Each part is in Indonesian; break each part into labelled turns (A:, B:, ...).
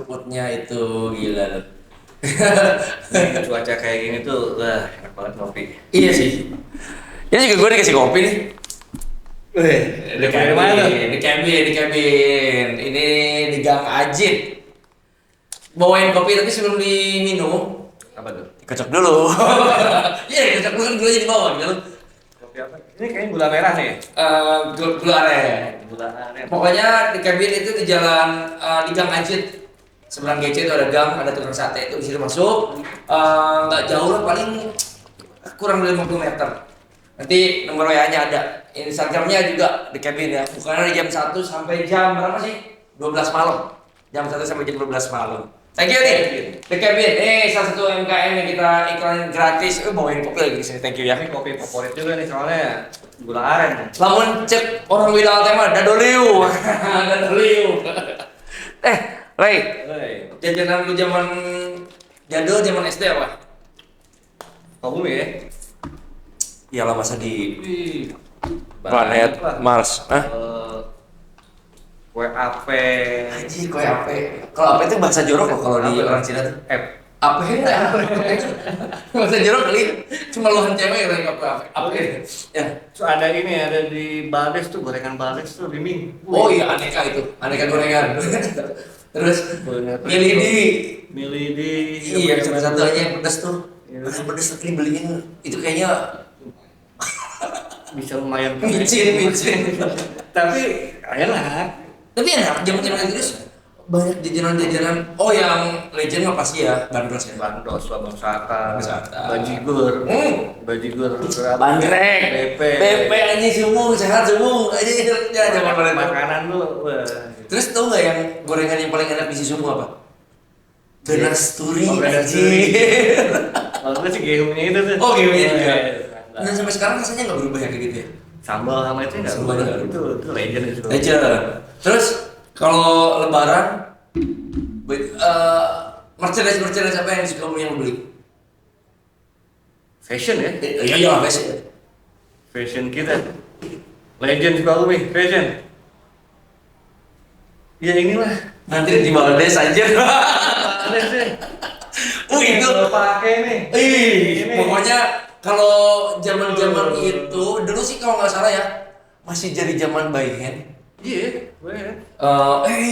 A: seruputnya itu gila loh.
B: Ini cuaca kayak gini tuh, wah enak banget ngopi.
A: Iya sih. Ini juga gue dikasih kopi nih.
B: Wih,
A: Di cabin, di cabin. Ini di Gang Ajit. Bawain kopi tapi sebelum diminum,
B: Apa tuh?
A: kocok dulu. Iya, kocok dulu kan gulanya di bawah gitu.
B: Kopi apa? Ini kayaknya gula merah nih.
A: Gula aren.
B: Gula aren.
A: Pokoknya di cabin itu di jalan di Gang Ajit. Seberang GC itu ada gang, ada tukang sate itu di situ masuk. Nggak jauh lah, paling kurang dari 50 meter. Nanti nomor WA-nya ada. Instagramnya juga di cabin ya. Bukannya dari jam 1 sampai jam berapa sih? 12 malam. Jam 1 sampai jam 12 malam. Thank you nih. The Cabin. Salah satu UMKM yang kita iklanin gratis. Bawain kopi lagi di sini. Thank you ya.
B: Ini kopi favorit juga nih soalnya gula aren.
A: Lamun cek orang Widal tema dadoliu. Dadoliu. Ray,
B: Hei,
A: jajanan lu zaman jadul zaman SD apa?
B: kamu ya?
A: Iyalah masa di
B: Wih,
A: planet
B: banyak lah.
A: Mars. Hah?
B: WAP.
A: Anjir, kue ape. Kalau ape itu bahasa jorok loh kalau di orang Cina tuh. Ape ya. Bahasa jorok kali. Cuma luhan cewek yang nggak kue ape. Ape. Ya.
B: So, ada ini, ada di Baldes tuh, gorengan Baldes tuh, bimbing.
A: Oh iya, aneka itu. Aneka gorengan. Terus
B: Milidi.
A: Iya, satu-satu aja yang pedas tuh.
B: Iya.
A: Yang pedas tapi beliin itu kayaknya
B: Bisa lumayan.
A: micin.
B: Tapi enak.
A: Tapi enak, zaman-zaman terus banyak jajanan-jajanan. Oh, yang legend mah pasti ya, bandros ya.
B: Bandos, Babang Saka,
A: Saka.
B: Bajigur,
A: Bandrek, BP anjing subuh, sehat subuh aja zaman mana
B: makanan lu, wah.
A: Terus tau nggak yang gorengan yang paling enak di subuh apa? Ganasturi.
B: Oh, Ganasturi. Kalau gue sih gehungnya itu tuh.
A: Oh, gehungnya juga.
B: Iya.
A: Dan sampai sekarang rasanya nggak berubah ya kayak gitu ya?
B: Sambal sama itu nggak
A: Sambal
B: berubah.
A: nggak berubah.
B: Itu legend itu.
A: Aja. Terus kalau Lebaran, merchandise apa yang suka yang beli?
B: Fashion ya?
A: Iya, fashion.
B: Fashion kita. Legend Sukabumi, fashion. Ya inilah.
A: Nanti di Baldes aja.
B: Ada sih.
A: Itu
B: pakai nih.
A: Ih,
B: Ini.
A: pokoknya kalau zaman-zaman itu dulu sih kalau nggak salah ya masih jadi zaman by hand.
B: Iya, gue.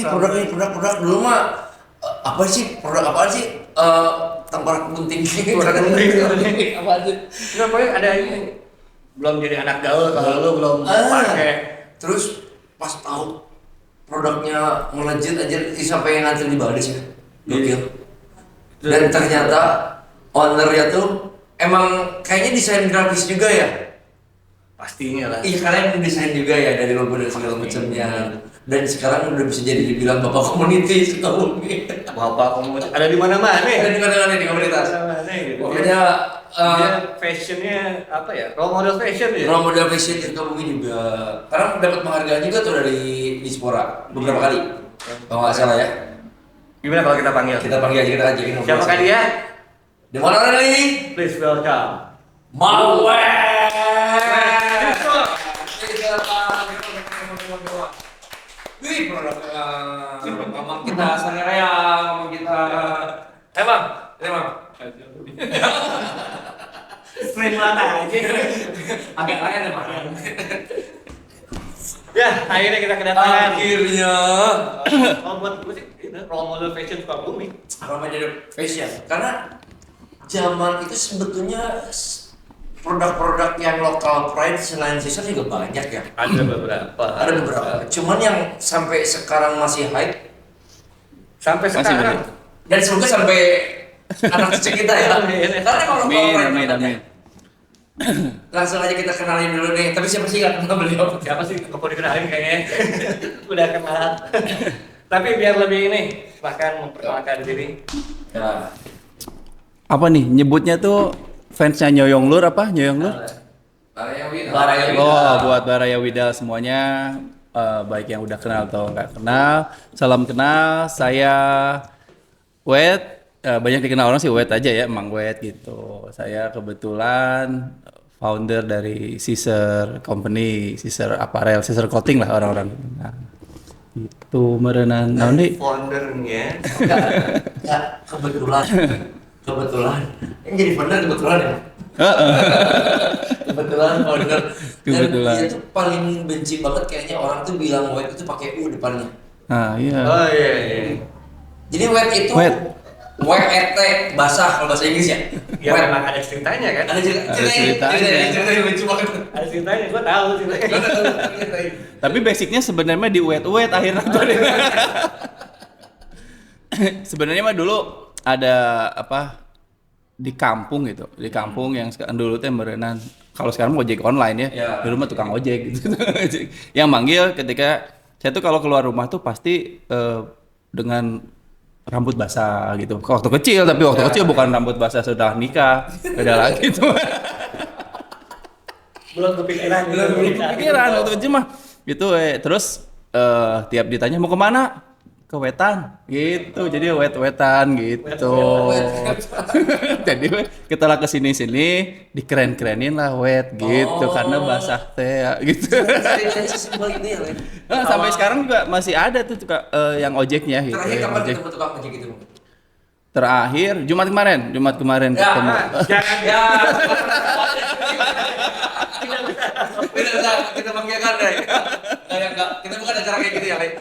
A: Produk dulu mah apa sih? Produk apa sih? Tengkorak gunting.
B: Tengkorak gunting.
A: Apa sih?
B: Nggak, pokoknya ada ini. Belum jadi anak gaul kalau lu belum pakai.
A: Terus pas tahu produknya melejit aja sampai ngantri di Baldes ya. Gokil. Dan ternyata ownernya tuh emang kayaknya desain grafis juga ya.
B: Pastinya lah.
A: Iya, karena yang desain juga ya dari logo dan segala macamnya. Dan sekarang udah bisa jadi dibilang bapak community Sukabumi.
B: Bapak komunitas ada di mana-mana.
A: Ada di mana-mana di komunitas.
B: Mana gitu.
A: Pokoknya
B: Dia fashionnya apa ya? Role model fashion ya.
A: role model fashion di Sukabumi juga. Karena dapat penghargaan juga tuh dari Dispora beberapa kali. Kalau nggak salah ya.
B: Gimana kalau kita panggil?
A: Kita panggil aja, kita ajakin.
B: Siapakah dia?
A: Di mana orang ini?
B: Please welcome.
A: Wih, produk ngomong kita Sari Raya, ngomong kita. Bang, Bang.
B: Stream mana aja.
A: Agak lain ya, Bang.
B: Ya, akhirnya kita kedatangan.
A: Akhirnya.
B: Oh, buat gue sih ini role model fashion Sukabumi.
A: Apa jadi fashion? Karena zaman itu sebetulnya produk-produk yang lokal pride selain Caesar juga banyak ya.
B: Ada beberapa.
A: Ada beberapa. Cuman yang sampai sekarang masih hype
B: Sampai sekarang.
A: dan semoga sampai anak cucu kita ya. Karena kalau pride langsung aja kita kenalin dulu nih. Tapi siapa sih nggak kenal beliau?
B: Siapa sih kok dikenalin kayaknya? Udah kenal. Tapi biar lebih ini, bahkan memperkenalkan diri.
A: Ya.
C: Apa nih nyebutnya tuh fansnya Nyoyong Lur apa? Nyoyong Lur?
A: Baraya Wida.
C: Oh, buat Baraya Wida semuanya, baik yang udah kenal atau nggak kenal, salam kenal. Saya Wet, banyak dikenal orang sih Wet aja ya, Emang Wet gitu. Saya kebetulan founder dari Caesar Company, Caesar Apparel, Caesar Clothing lah orang-orang. Nah, Itu merenang naon deui?
B: Foundernya
A: Enggak, kebetulan. Yang jadi founder kebetulan ya. Kebetulan founder.
C: Kebetulan.
A: Dan dia tuh paling benci banget kayaknya orang tuh bilang wet itu pakai u depannya.
C: Nah, iya.
B: oh iya
A: Jadi wet itu
C: Wet.
A: WET basah kalau bahasa Inggris ya.
B: ya
A: Wet.
B: memang ada ceritanya kan
A: Ada
C: ceritanya.
A: cerita yang lucu banget.
B: ada ceritanya gue tahu ceritanya
C: Tapi basicnya sebenarnya di wet akhirnya tuh. Sebenarnya mah dulu ada apa di kampung gitu, di kampung yang sekarang dulu teh merenang. Kalau sekarang ojek online ya,
A: Ya.
C: dulu mah tukang ojek gitu. Yang manggil ketika saya tuh kalau keluar rumah tuh pasti dengan rambut basah gitu. Waktu kecil, tapi waktu kecil bukan rambut basah sudah nikah, beda lagi tuh.
B: belum kepikiran
C: Pikiran waktu kecil mah gitu terus tiap ditanya mau kemana ke wetan gitu jadi wet-wetan gitu jadi kita kesini dikeren-kerenin lah wet gitu karena basah teh ya, gitu.
A: Ceritanya sesimpel itu ya, Len.
C: Sampai sekarang juga masih ada tuh yang ojeknya gitu.
A: Terakhir
C: yang
A: kapan
C: ojek.
A: ketemu tukang ojek gitu?
C: Terakhir Jumat kemarin ketemu.
B: jangan
A: Ya. Tidak usah kita panggilkan deh. Enggak, kita bukan acara kayak gitu ya, Len.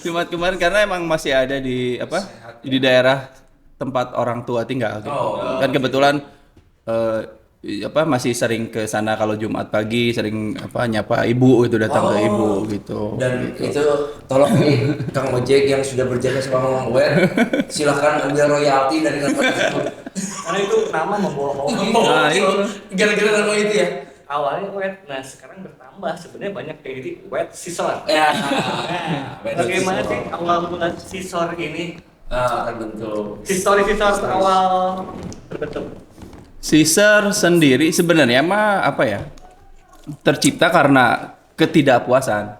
C: Jumat kemarin karena emang masih ada di apa di daerah tempat orang tua tinggal gitu.
A: Oh.
C: Kan kebetulan apa masih sering ke sana kalau Jumat pagi sering apa nyapa ibu itu datang ke ibu gitu.
A: Dan itu tolong nih Kang Ojek yang sudah berjasa sama Wet, silahkan ambil royalti dari nama tersebut.
B: karena itu nama membohongi
C: Nah, itu.
A: Gara-gara nama itu ya.
B: awalnya wet nah sekarang bertambah sebenarnya banyak kayak gitu wet scissor
A: Ya.
B: bagaimana sih awal mula scissor ini
A: Terbentuk.
B: histori scissor awal terbentuk
C: Caesar sendiri sebenarnya mah apa ya? Tercipta karena ketidakpuasan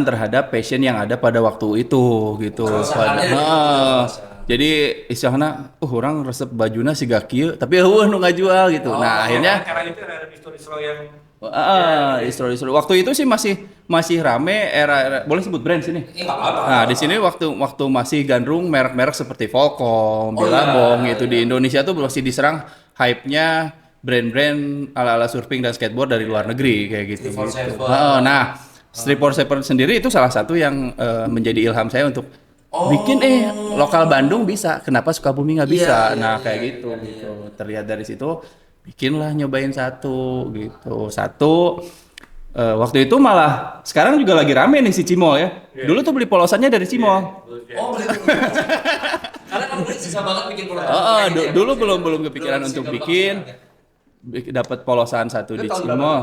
C: terhadap passion yang ada pada waktu itu gitu.
A: Keresahannya
C: Jadi istilahnya orang resep bajuna siga kieu tapi nu ngajual gitu. Nah, akhirnya
B: karena itu ada histori yang
C: istri waktu itu sih masih rame era boleh sebut brand sini.
A: Enggak apa-apa.
C: Nah, di sini waktu masih gandrung merek-merek seperti Volcom, Billabong gitu di Indonesia tuh masih diserang hype-nya brand-brand ala-ala surfing dan skateboard dari luar negeri kayak gitu.
A: 347.
C: Nah, Street 47 sendiri itu salah satu yang menjadi ilham saya untuk bikin lokal Bandung bisa, kenapa Sukabumi nggak bisa?
A: Iya,
C: Nah,
A: iya,
C: kayak
A: iya,
C: gitu
A: iya,
C: gitu. Terlihat dari situ bikinlah nyobain satu gitu. Satu waktu itu malah sekarang juga lagi rame nih si Cimol ya. Dulu tuh beli polosannya dari Cimol.
A: Oh, beli. Karena kan gue susah banget bikin pola.
C: Dulu belum kepikiran untuk bikin. Dapat polosan satu di
B: Itu tahun
C: Cimol.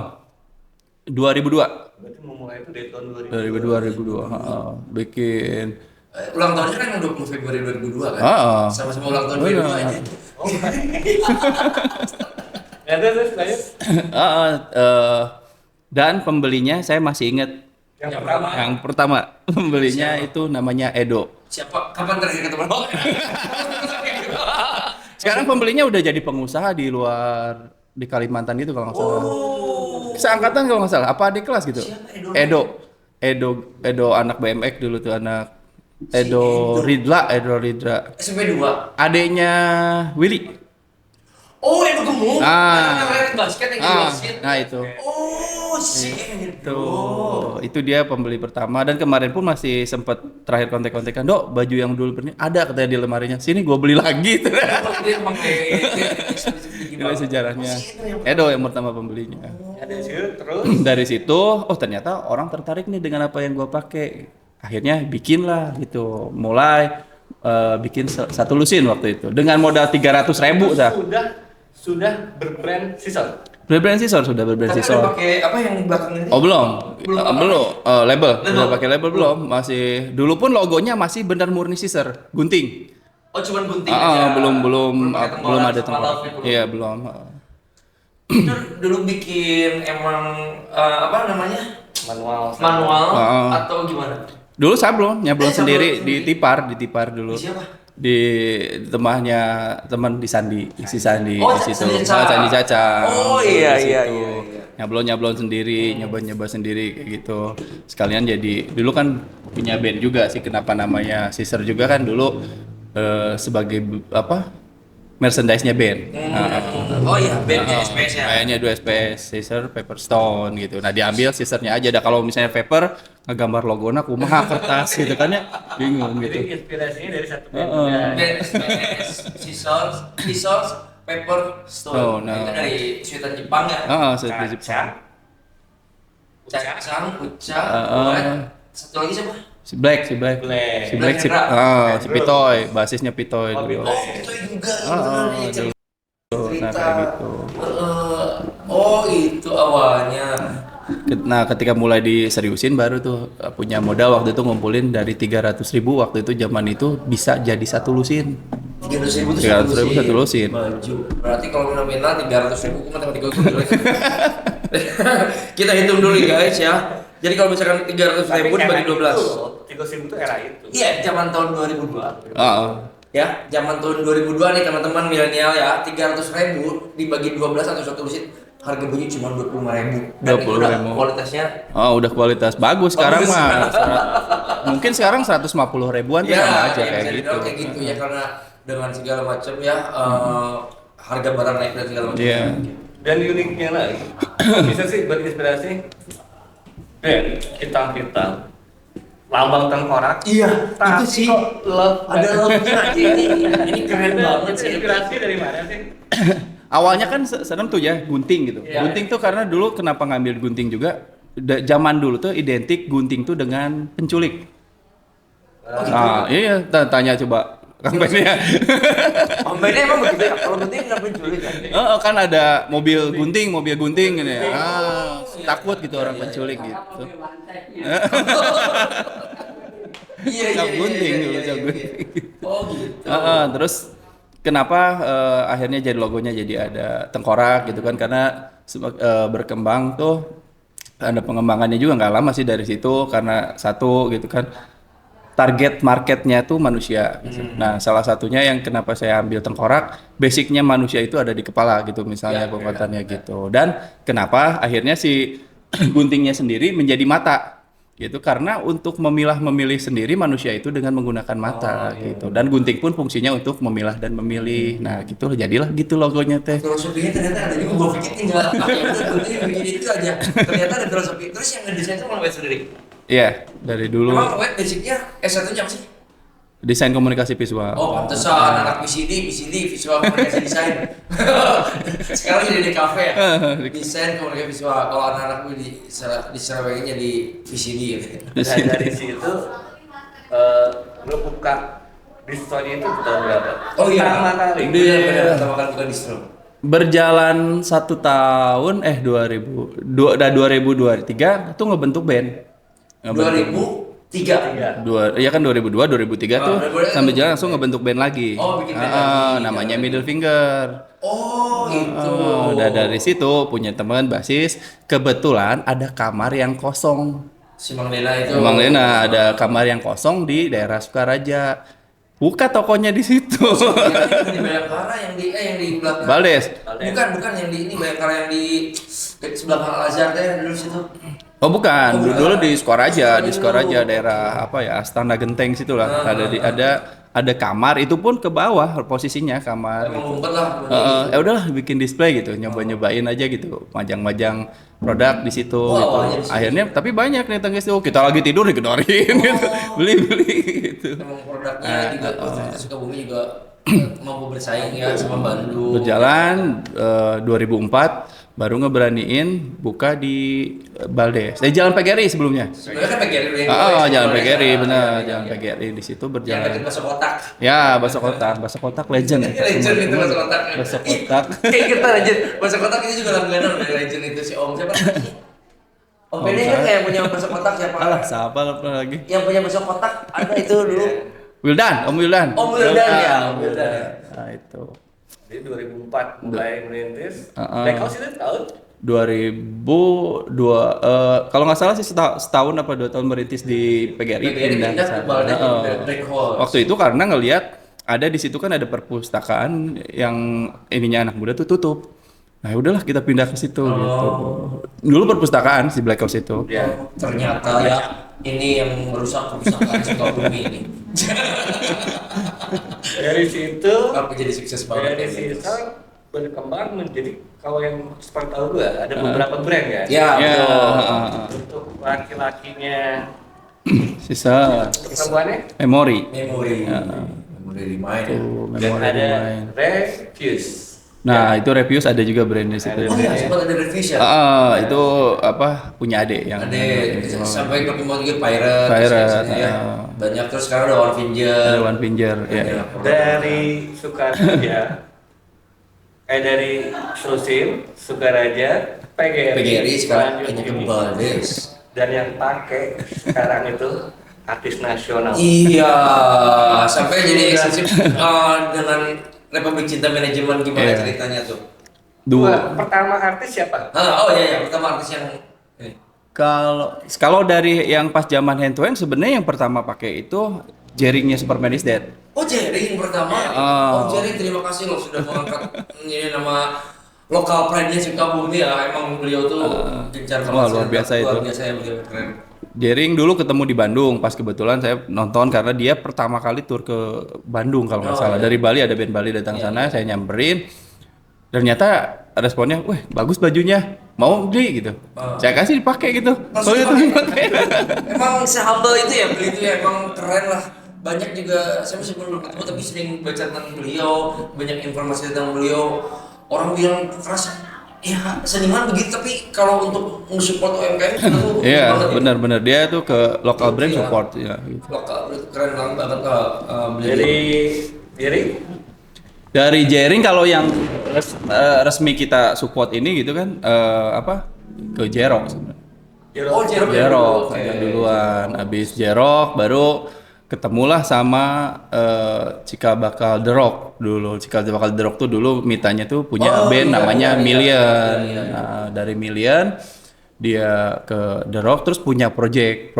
C: 2002.
B: berarti memulai itu dari tahun
C: 2002. Bikin.
A: Ulang tahunnya kan 20 Februari 2002 kan? Sama-sama ulang tahun
C: Bener.
A: 2002 aja.
B: ya terus lanjut
C: Dan pembelinya saya masih ingat
B: yang pertama
C: yang pertama pembelinya itu namanya Edo.
A: Siapa? Kapan terakhir ketemu?
C: Sekarang pembelinya udah jadi pengusaha di luar di Kalimantan gitu kalau nggak salah. Seangkatan kalau nggak salah. Apa adik kelas gitu?
A: Siapa
C: Edo anak BMX dulu tuh anak Edo Ridla.
A: SMP 2.
C: Adiknya Willy.
A: Oh, Edo Gemuk. Yang main basket yang di wasit.
C: Nah itu.
A: Oh, si Edo.
C: Itu dia pembeli pertama dan kemarin pun masih sempat terakhir kontek-kontekan, "Dok, baju yang dulu pernah ada katanya di lemarinya. Sini gua beli lagi."
A: Dia emang
C: Inilah sejarahnya. Edo yang pertama pembelinya.
B: ada situ terus
C: Dari situ, ternyata orang tertarik nih dengan apa yang gua pakai. Akhirnya bikin lah gitu. Mulai bikin satu lusin waktu itu dengan modal 300.000
B: sudah berbrand scissor
C: Berbrand Scissor sudah berbrand
A: Tapi
C: Scissor.
A: udah pakai apa yang belakang ini?
C: Oh belum,
A: Belum apa?
C: belum. Label,
A: Label?
C: udah pakai label belum? Masih. Dulu pun logonya masih benar murni Scissor, gunting.
A: Oh, cuman gunting aja.
C: Belum
A: pakai
C: belum ada
A: tengkorak,
C: tengkorak.
A: belum.
C: Iya belum.
A: Itu dulu bikin emang apa namanya?
B: manual
A: Atau gimana?
C: Dulu sablon, nyablon
A: Sablon
C: sendiri di tipar dulu.
A: Di siapa?
C: Di rumahnya teman di Sandi, si Sandi
A: Oh,
C: di situ.
A: Sandi Caca.
C: Sandi Caca.
A: Oh,
C: Di
A: iya,
C: situ.
A: iya, iya, iya.
C: nyablon sendiri, nyoba sendiri kayak gitu. Sekalian jadi dulu kan punya band juga sih, kenapa namanya Caesar juga kan dulu sebagai merchandise-nya band.
A: Oh iya, bandnya SPS ya.
C: Kayaknya dua SPS, Caesar, Pepperstone gitu. Nah diambil Caesar-nya aja. Dah kalau misalnya Pepper ngegambar logonya kumaha kertas gitu kan ya, bingung gitu.
B: Jadi inspirasinya dari satu band.
A: Band SPS, Scissors, Pepper, Stone.
C: Nah.
A: Itu dari suitan Jepang ya.
C: Di Jepang.
A: Cacang, Uca, satu lagi siapa?
C: Si Black,
B: Black.
C: si Pitoy, basisnya Pitoy dulu.
A: Oh, itu juga.
C: Dulu. Nah kayak gitu.
A: Oh itu awalnya.
C: Nah ketika mulai diseriusin baru tuh punya modal waktu itu ngumpulin dari 300.000 waktu itu zaman itu bisa jadi satu lusin.
A: 300.000 itu
C: 300.000 satu lusin.
A: Baju. Berarti kalau nominal 300.000 matematika gue jelek. Kita hitung dulu guys ya. Jadi kalau misalkan 300.000 dibagi 12.
B: 300.000 itu era itu.
A: Iya, zaman tahun 2002. Ya, zaman tahun 2002 nih teman-teman milenial ya, 300.000 dibagi 12 atau satu lusin harga baju cuma 25.000. Dan itu udah kualitasnya.
C: Udah kualitas bagus sekarang mah. Mungkin sekarang 150.000-an tuh sama aja kayak gitu.
A: Kayak gitu ya karena dengan segala macam ya harga barang naik dan segala macam.
C: Iya.
B: Dan uniknya lagi, bisa sih buat inspirasi. Hitam-hitam. Lambang tengkorak.
A: Iya, itu sih.
B: Love.
A: Ada love-nya aja ini keren banget sih.
B: Inspirasi dari mana sih?
C: Awalnya kan serem tuh ya gunting gitu.
B: Iya.
C: Gunting tuh karena dulu kenapa ngambil gunting juga? Zaman dulu tuh identik gunting tuh dengan penculik. Iya, tanya coba Kang Benny ya.
A: Om Benny emang begitu ya? Kalau gunting nggak penculik kan?
C: Kan ada mobil gunting gitu ya. Takut gitu orang penculik gitu.
A: Iya.
C: Cap gunting dulu, cap gunting.
A: Oh gitu.
C: Terus kenapa akhirnya jadi logonya jadi ada tengkorak gitu kan karena berkembang tuh ada pengembangannya juga nggak lama sih dari situ karena satu gitu kan target marketnya tuh manusia. Nah salah satunya yang kenapa saya ambil tengkorak basicnya manusia itu ada di kepala gitu misalnya kontannya gitu dan kenapa akhirnya si guntingnya sendiri menjadi mata gitu karena untuk memilih sendiri manusia itu dengan menggunakan mata gitu dan gunting pun fungsinya untuk memilah dan memilih. Nah gitu jadilah gitu logonya teh.
A: Filosofinya ternyata ada juga, gue pikir tinggal gunting begini itu aja. Ternyata ada filosofi. Terus yang ngedesain itu malah Wet sendiri.
C: Iya dari dulu.
A: Emang Wet basicnya S1-nya apa sih?
C: Desain komunikasi visual.
A: Oh pantesan anak VCD visual komunikasi desain. Sekarang jadi di kafe ya. Desain komunikasi visual. Kalau anak-anak gue di Surabaya jadi VCD gitu.
B: Dan dari situ lu buka distronya itu tahun berapa?
A: Oh iya.
B: Pertama kali.
A: Bener pertama kali buka distro.
C: Berjalan 1 tahun 2023 tuh ngebentuk band.
A: 2003.
C: Iya kan 2002 2003 tuh sambil jalan langsung ngebentuk band lagi.
A: Oh, bikin band lagi.
C: Namanya Middle Finger.
A: Oh gitu.
C: Udah dari situ punya teman basis, kebetulan ada kamar yang kosong.
A: Si Mang Lena itu.
C: Mang Lena ada kamar yang kosong di daerah Sukaraja. Buka tokonya di situ.
A: Di Bayangkara yang di belakang.
C: Baldes.
A: Bukan yang di ini Bayangkara yang di sebelah Al Azhar teh dulu situ.
C: Oh bukan,
A: bukan.
C: dulu di Sukaraja daerah apa ya Astana Genteng situ lah. Ada kamar itu pun ke bawah posisinya kamar.
A: Emang ngumpet lah.
C: Ya udahlah bikin display gitu, nyobain aja gitu, majang-majang produk di situ gitu. Akhirnya tapi banyak nih tangis tuh, kita lagi tidur dikedorin gitu, beli gitu.
A: Emang produknya juga ternyata Sukabumi juga mampu bersaing ya sama Bandung.
C: Berjalan 2004 baru ngeberaniin buka di Baldes. Jalan PGRI sebelumnya.
A: Sebenarnya kan PGRI dulu.
C: Jalan PGRI benar, jalan PGRI di situ
A: Yang
C: berjalan.
A: dekat Bakso Kotak.
C: Ya, bakso kotak legend.
A: Legend itu Bakso Kotak.
C: Bakso kotak.
A: Kita legend. Bakso Kotak itu juga langganan dari legend itu si Om siapa? Om Benny kan kayak punya Bakso Kotak siapa?
C: Alah, siapa lagi?
A: Yang punya Bakso Kotak ada itu dulu.
C: Om Wildan.
A: Om Wildan ya, Om Wildan.
C: Nah, itu.
B: Di 2004 mulai merintis.
C: Uh-uh.
B: Blackhouse itu tahun
C: 2002 kalau nggak salah sih setahun apa 2 tahun merintis di PGRI pindah ke sana. Waktu itu karena ngelihat ada di situ kan ada perpustakaan yang ininya anak muda tuh tutup. Nah, udahlah kita pindah ke situ gitu. Dulu perpustakaan si Black Ops itu.
B: Ya.
A: Ternyata ya ini yang merusak perpustakaan Sukabumi ini.
B: Dari situ
A: Kenapa jadi sukses banget?
B: dari situ berkembang menjadi, kalau yang seperti tahu gue ada beberapa brand kan.
A: Ya,
C: Ya,
A: betul.
B: Untuk laki-lakinya,
C: sisa
B: untuk perempuannya
C: memori.
A: Memori. Memori remind ya.
C: Tuh,
B: dan
C: memori
B: ada
C: main.
B: Refuse.
C: Nah, itu Reviews ada juga brand di situ.
B: Ada.
A: Oh ya, sempat ada review ya?
C: Itu apa punya adik yang
A: Ada sampai berkembang juga Pirate,
C: Pirate,
A: terus ya. Banyak terus sekarang ada One Finger.
C: ada One Finger ya.
B: Dari Sukaraja, dari Susim, Sukaraja,
A: PGRI sekarang
B: lanjut
A: hanya
B: ini.
A: kebal des.
B: Dan yang pakai sekarang itu artis nasional.
A: Iya, sampai jadi eksklusif dengan Republik Cinta Manajemen gimana
C: Iya.
A: ceritanya tuh?
C: Dua.
B: Pertama artis siapa?
A: Oh iya, pertama artis yang ini.
C: Kalau dari yang pas zaman hand to hand sebenarnya yang pertama pakai itu jaringnya Superman is Dead.
A: Oh Jerry yang pertama.
C: Oh.
A: Jerry terima kasih loh sudah mengangkat ini nama lokal pride-nya Sukabumi ya. Emang beliau tuh gencar
C: Wah,
A: banget.
C: luar biasa
A: Luar
C: itu.
A: biasa ya beliau keren.
C: Jaring dulu ketemu di Bandung, pas kebetulan saya nonton karena dia pertama kali tur ke Bandung kalau nggak
A: Oh,
C: salah.
A: iya.
C: Dari Bali ada band Bali datang
A: Iya,
C: sana, saya nyamperin. Ternyata responnya, "Wah, bagus bajunya. Mau beli?" gitu. Saya kasih dipakai gitu.
A: Langsung
C: Oh, itu
A: dipakai. Emang se-humble itu ya beli itu ya emang keren lah. Banyak juga saya masih belum ketemu tapi sering baca tentang beliau, banyak informasi tentang beliau. Orang bilang keras ya seniman begitu tapi kalau untuk mensupport UMKM itu banget
C: Iya,
A: ya.
C: benar-benar dia tuh ke lokal brand
A: Iya.
C: support ya gitu.
A: Lokal itu keren banget beliau.
B: Dari
C: Dari Jaring kalau yang resmi kita support ini gitu kan ke Jerok sebenarnya.
A: Oh, Jerok.
C: Jerok
A: Oke.
C: yang duluan, habis Jerok baru ketemulah sama Cikal Bakal The Rock dulu. Cikal Bakal The Rock tuh dulu mitanya tuh punya
A: Oh,
C: band
A: iya,
C: namanya
A: iya,
C: Million.
A: iya.
C: Nah, dari Million dia ke The Rock terus punya project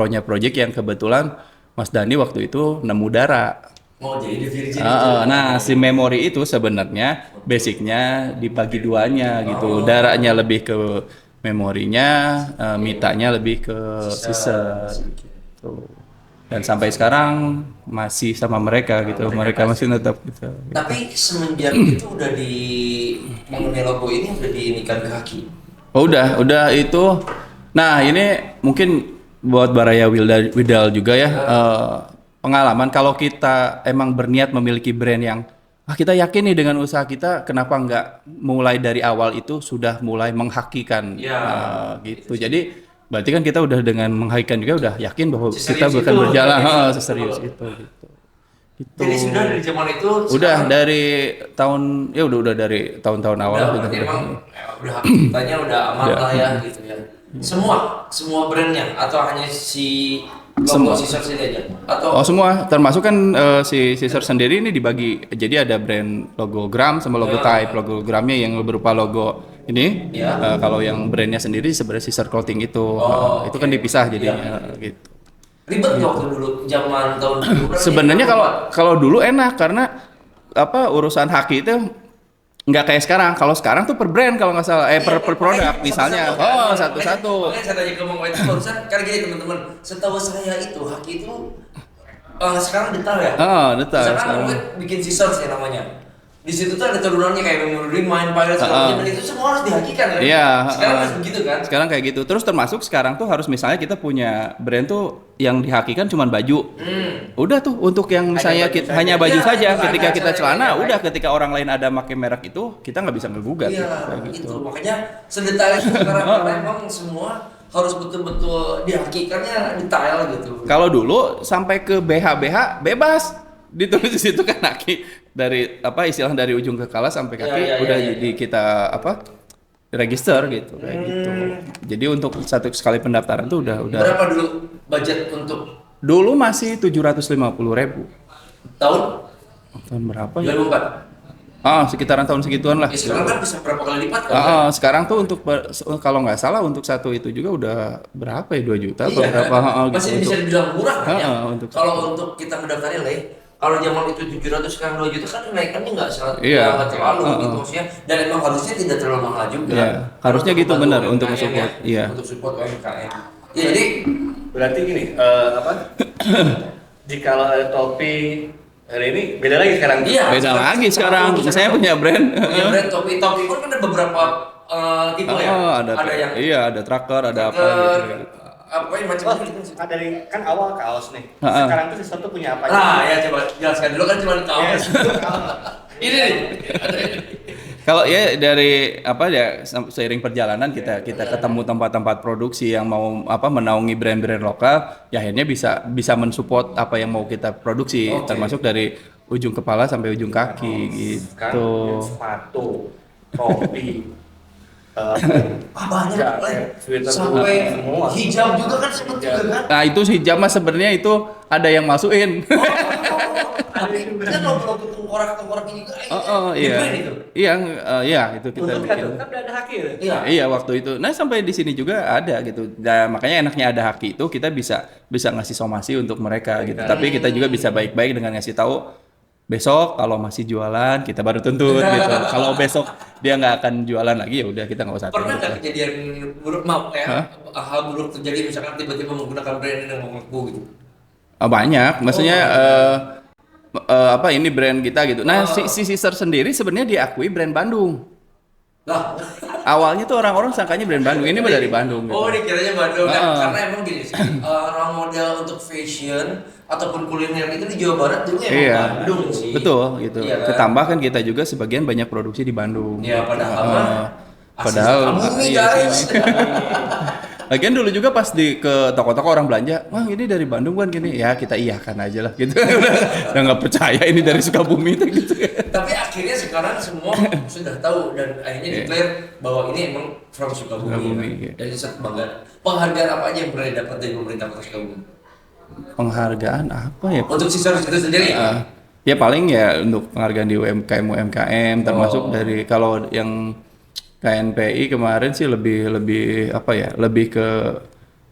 C: yang kebetulan Mas Dani waktu itu nemu Dara.
A: Mau jadi The Virgin.
C: Nah, si memori itu sebenarnya basicnya dibagi duanya gitu. Darahnya lebih ke memorinya, mitanya lebih ke sisa gitu. Dan sampai sekarang masih sama mereka gitu. Mereka masih tetap gitu.
A: Tapi semenjak itu udah mengenai logo ini udah diinikan ke kaki.
C: Oh, udah itu. Nah, ini mungkin buat Baraya Widal juga ya. Pengalaman kalau kita emang berniat memiliki brand yang kita yakin nih dengan usaha kita, kenapa nggak mulai dari awal itu sudah mulai menghakikan gitu. Jadi berarti kan kita udah dengan menghakikan juga udah yakin bahwa kita
A: Seserius
C: bakal
A: itu,
C: berjalan
A: gitu.
C: seserius itu gitu. Gitu.
A: Jadi sudah dari zaman itu
C: Udah
A: sekarang
C: dari tahun udah dari tahun-tahun awal
A: udah,
C: gitu.
A: berarti emang udah kitanya udah aman
C: Udah.
A: lah ya gitu ya. Semua brandnya atau hanya si logo Scissors ini aja atau
C: Oh semua, termasuk kan si Caesar sendiri ini dibagi, jadi ada brand logo gram sama logo type. Logo gramnya yang berupa logo ini,
A: Ya.
C: kalau yang brandnya sendiri sebenarnya Caesar Clothing itu, itu kan dipisah jadinya gitu.
A: ribet nggak waktu dulu zaman tahun dulu?
C: Sebenarnya kalau dulu enak karena urusan haki itu nggak kayak sekarang. Kalau sekarang tuh per brand kalau nggak salah, per produk misalnya. Satu-satu.
A: Makanya saya tanya ke Bang White barusan, karena gini teman-teman, setahu saya itu haki itu sekarang detail ya.
C: Detail
A: Misalkan
C: sekarang.
A: Bang White bikin scissors ya namanya. Di situ tuh ada turunannya kayak Memory Remind, Pirate, segala macam, dan itu semua harus dihakikan kan?
C: Iya,
A: Sekarang harus begitu kan?
C: Sekarang kayak gitu. Terus termasuk sekarang tuh harus misalnya kita punya brand tuh yang dihakikan cuma baju. Udah tuh untuk yang misalnya hanya baju
A: Iya,
C: saja.
A: itu
C: Ketika
A: ada
C: kita
A: cara
C: celana,
A: yang
C: udah ketika orang lain ada pakai merek itu, kita nggak bisa ngegugat.
A: Iya,
C: Kayak gitu.
A: itu makanya sedetail itu sekarang karena emang semua harus betul-betul dihakikannya detail gitu.
C: Kalau dulu sampai ke BH bebas ditulis di situ kan kaki dari istilah dari ujung ke kepala sampai kaki udah di kita register gitu kayak gitu. Jadi untuk satu sekali pendaftaran tuh udah.
A: Berapa dulu budget untuk
C: Dulu masih 750.000.
A: tahun
C: Tahun berapa ya?
A: 2004?
C: Sekitaran tahun segituan lah.
A: Ya sekarang kan bisa berapa kali lipat kan?
C: Sekarang tuh untuk kalau nggak salah untuk satu itu juga udah berapa ya 2 juta atau
A: Iya,
C: berapa?
A: masih bisa dibilang murah kan ya?
C: untuk
A: Kalau untuk kita mendaftarnya Le, kalau zaman itu 700 sekarang 2 juta kan naikannya nggak
C: Iya.
A: nggak terlalu gitu maksudnya, dan emang harusnya tidak terlalu mahal juga.
C: Iya, harusnya gitu
A: membantu
C: benar,
A: UMKM
C: untuk support,
A: ya,
C: iya.
A: untuk support UMKM. Ya jadi
B: Berarti gini, apa? Jikalau ada topi hari ini beda lagi sekarang.
A: iya.
C: Beda lagi sekarang. Saya punya brand.
A: Punya brand topi pun kan ada beberapa tipe ya.
C: Oh, ada
A: yang
C: iya, ada tracker, ada apa
A: tracker,
C: gitu.
A: apa yang
B: Oh,
A: macam-macam gitu.
B: dari kan awal kaos nih.
C: Ha-ha.
B: Sekarang tuh sesuatu punya apa?
A: Nah, ya coba jelaskan dulu kan cuma tahu.
B: Ya, sesuatu kaos.
A: Ini nih.
C: Kalau ya dari apa ya seiring perjalanan kita ketemu tempat-tempat produksi yang mau apa menaungi brand-brand lokal, ya akhirnya bisa mensupport apa yang mau kita produksi,
A: Oke.
C: termasuk dari ujung kepala sampai ujung kaki
B: Kan
C: gitu.
B: sepatu, topi,
A: Banyak
B: jaket,
A: lah.
B: sweater,
A: Sampai
B: semua.
A: hijab juga kan sempet juga kan.
C: Nah itu hijab mas sebenarnya itu ada yang masukin.
A: Tapi kan logo tengkorak-tengkorak ini juga.
C: Iya.
A: Brand itu.
C: Iya itu kita
B: Untuk
C: bikin.
B: kan udah ada haki ya?
A: Iya.
C: Iya waktu itu. Nah sampai di sini juga ada gitu. Nah, makanya enaknya ada haki itu kita bisa ngasih somasi untuk mereka gitu. Tapi kita juga bisa baik-baik dengan ngasih tahu besok kalau masih jualan kita baru tuntut gitu. Kalau besok dia nggak akan jualan lagi ya udah kita nggak usah
A: Pernah
C: tuntut.
A: nggak kejadian buruk, maaf ya,
C: Hah?
A: hal buruk terjadi misalkan tiba-tiba menggunakan brand yang mengaku gitu?
C: Banyak. Maksudnya apa ini brand kita gitu. Nah si Sister sendiri sebenarnya diakui brand Bandung.
A: Lah,
C: Awalnya tuh orang-orang sangkanya brand Bandung. Ini mah dari Bandung gitu.
A: oh ini kiranya Bandung kan?
C: Heeh.
A: Karena emang gini sih, role model untuk fashion ataupun kuliner itu di Jawa Barat dulu emang
C: Iya,
A: Bandung sih.
C: betul gitu.
A: Iya kan?
C: Ketambah kan kita juga sebagian banyak produksi di Bandung.
A: Ya padahal
C: Heeh.
A: mah
C: Padahal
A: kamu nih
C: iya
A: guys.
C: sih. Lagian dulu juga pas ke toko-toko orang belanja, wah ini dari Bandung kan gini, ya kita iyakan aja lah gitu. Udah nggak percaya ini dari Sukabumi tuh gitu.
A: Tapi akhirnya sekarang semua sudah tahu dan akhirnya
C: Iya.
A: declare bahwa ini emang from Sukabumi.
C: Sukabumi,
A: kan?
C: iya.
A: Dan itu satu bangga. Penghargaan apa aja yang pernah dapat dari pemerintah Kota Sukabumi?
C: Penghargaan apa ya?
A: Untuk Sisters itu sendiri?
C: Ya paling ya untuk penghargaan di UMKM termasuk dari kalau yang KNPI kemarin sih lebih apa ya? Lebih ke